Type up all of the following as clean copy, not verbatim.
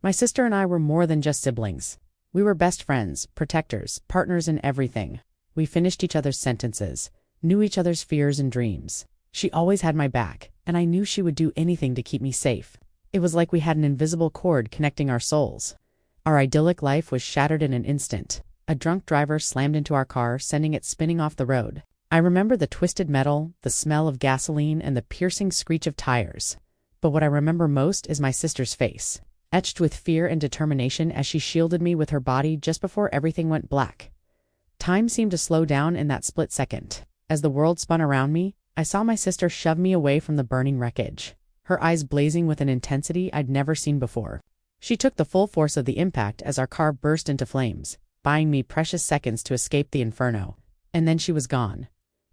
My sister and I were more than just siblings. We were best friends, protectors, partners in everything. We finished each other's sentences, knew each other's fears and dreams. She always had my back, and I knew she would do anything to keep me safe. It was like we had an invisible cord connecting our souls. Our idyllic life was shattered in an instant. A drunk driver slammed into our car, sending it spinning off the road. I remember the twisted metal, the smell of gasoline, and the piercing screech of tires. But what I remember most is my sister's face, etched with fear and determination as she shielded me with her body just before everything went black. Time seemed to slow down in that split second. As the world spun around me, I saw my sister shove me away from the burning wreckage, her eyes blazing with an intensity I'd never seen before. She took the full force of the impact as our car burst into flames, buying me precious seconds to escape the inferno. And then she was gone,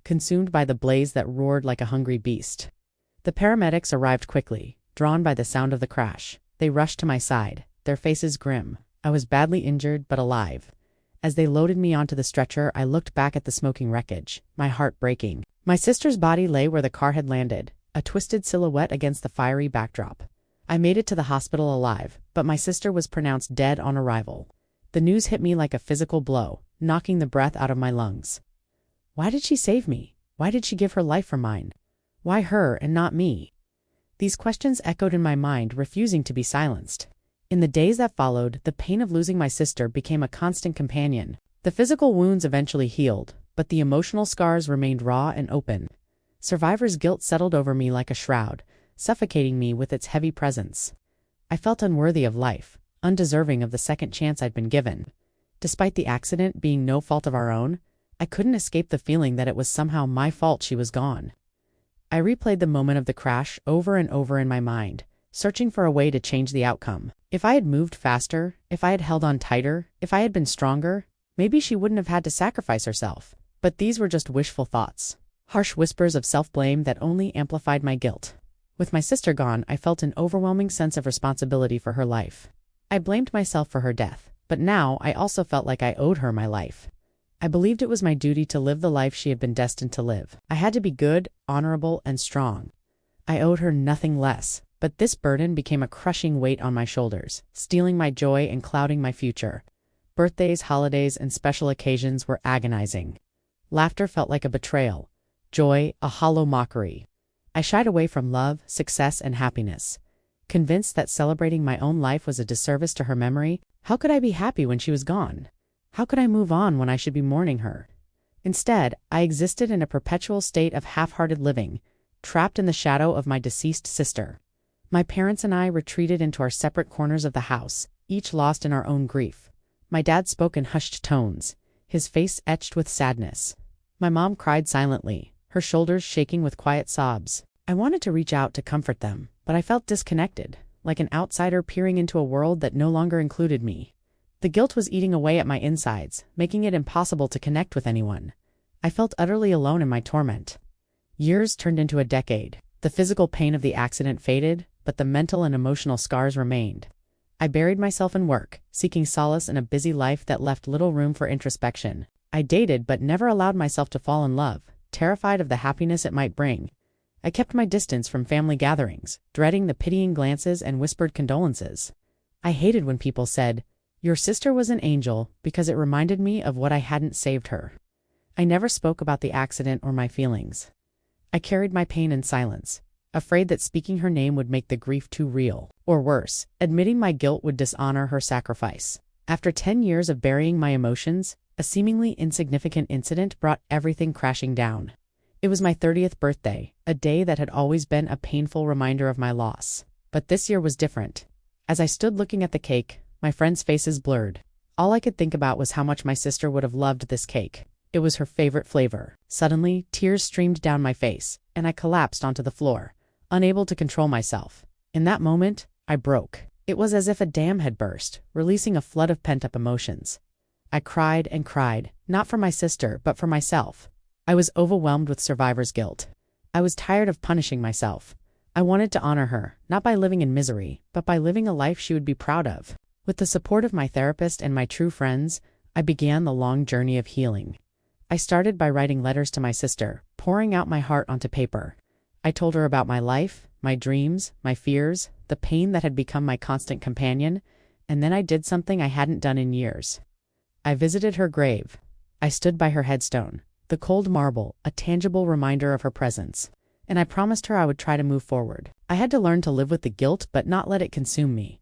consumed by the blaze that roared like a hungry beast. The paramedics arrived quickly, drawn by the sound of the crash. They rushed to my side, their faces grim. I was badly injured but alive. As they loaded me onto the stretcher, I looked back at the smoking wreckage, my heart breaking. My sister's body lay where the car had landed, a twisted silhouette against the fiery backdrop. I made it to the hospital alive, but my sister was pronounced dead on arrival. The news hit me like a physical blow, knocking the breath out of my lungs. Why did she save me? Why did she give her life for mine? Why her and not me? These questions echoed in my mind, refusing to be silenced. In the days that followed, the pain of losing my sister became a constant companion. The physical wounds eventually healed, but the emotional scars remained raw and open. Survivor's guilt settled over me like a shroud, suffocating me with its heavy presence. I felt unworthy of life, undeserving of the second chance I'd been given. Despite the accident being no fault of our own, I couldn't escape the feeling that it was somehow my fault she was gone. I replayed the moment of the crash over and over in my mind, searching for a way to change the outcome. If I had moved faster, if I had held on tighter, if I had been stronger, maybe she wouldn't have had to sacrifice herself. But these were just wishful thoughts, harsh whispers of self-blame that only amplified my guilt. With my sister gone, I felt an overwhelming sense of responsibility for her life. I blamed myself for her death, but now I also felt like I owed her my life. I believed it was my duty to live the life she had been destined to live. I had to be good, honorable, and strong. I owed her nothing less, but this burden became a crushing weight on my shoulders, stealing my joy and clouding my future. Birthdays, holidays, and special occasions were agonizing. Laughter felt like a betrayal, joy a hollow mockery. I shied away from love, success, and happiness. Convinced that celebrating my own life was a disservice to her memory, how could I be happy when she was gone? How could I move on when I should be mourning her? Instead, I existed in a perpetual state of half-hearted living, trapped in the shadow of my deceased sister. My parents and I retreated into our separate corners of the house, each lost in our own grief. My dad spoke in hushed tones, his face etched with sadness. My mom cried silently, her shoulders shaking with quiet sobs. I wanted to reach out to comfort them, but I felt disconnected, like an outsider peering into a world that no longer included me. The guilt was eating away at my insides, making it impossible to connect with anyone. I felt utterly alone in my torment. Years turned into a decade. The physical pain of the accident faded, but the mental and emotional scars remained. I buried myself in work, seeking solace in a busy life that left little room for introspection. I dated but never allowed myself to fall in love, terrified of the happiness it might bring. I kept my distance from family gatherings, dreading the pitying glances and whispered condolences. I hated when people said, "Your sister was an angel," because it reminded me of what I hadn't saved her. I never spoke about the accident or my feelings. I carried my pain in silence, afraid that speaking her name would make the grief too real. Or worse, admitting my guilt would dishonor her sacrifice. After 10 years of burying my emotions, a seemingly insignificant incident brought everything crashing down. It was my 30th birthday, a day that had always been a painful reminder of my loss. But this year was different. As I stood looking at the cake, my friends' faces blurred. All I could think about was how much my sister would have loved this cake. It was her favorite flavor. Suddenly, tears streamed down my face, and I collapsed onto the floor, unable to control myself. In that moment, I broke. It was as if a dam had burst, releasing a flood of pent-up emotions. I cried and cried, not for my sister, but for myself. I was overwhelmed with survivor's guilt. I was tired of punishing myself. I wanted to honor her, not by living in misery, but by living a life she would be proud of. With the support of my therapist and my true friends, I began the long journey of healing. I started by writing letters to my sister, pouring out my heart onto paper. I told her about my life, my dreams, my fears, the pain that had become my constant companion, And then I did something I hadn't done in years. I visited her grave. I stood by her headstone, the cold marble, a tangible reminder of her presence. And I promised her I would try to move forward. I had to learn to live with the guilt but not let it consume me.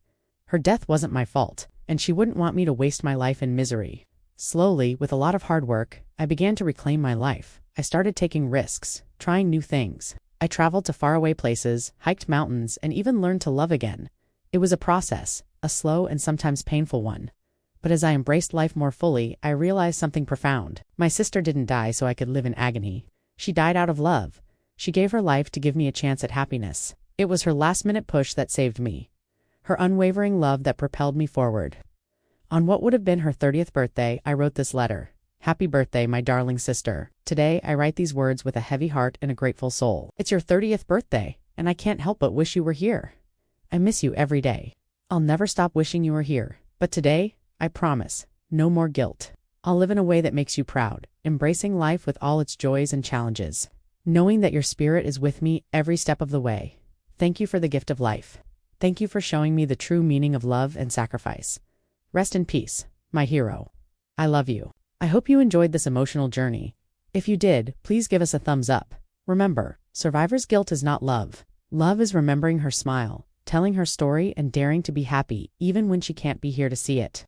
Her death wasn't my fault, and she wouldn't want me to waste my life in misery. Slowly, with a lot of hard work, I began to reclaim my life. I started taking risks, trying new things. I traveled to faraway places, hiked mountains, and even learned to love again. It was a process, a slow and sometimes painful one. But as I embraced life more fully, I realized something profound. My sister didn't die so I could live in agony. She died out of love. She gave her life to give me a chance at happiness. It was her last-minute push that saved me. Her unwavering love that propelled me forward. On what would have been her 30th birthday, I wrote this letter. Happy birthday, my darling sister. Today, I write these words with a heavy heart and a grateful soul. It's your 30th birthday, and I can't help but wish you were here. I miss you every day. I'll never stop wishing you were here. But today, I promise, no more guilt. I'll live in a way that makes you proud, embracing life with all its joys and challenges, knowing that your spirit is with me every step of the way. Thank you for the gift of life. Thank you for showing me the true meaning of love and sacrifice. Rest in peace, my hero. I love you. I hope you enjoyed this emotional journey. If you did, please give us a thumbs up. Remember, survivor's guilt is not love. Love is remembering her smile, telling her story, and daring to be happy even when she can't be here to see it.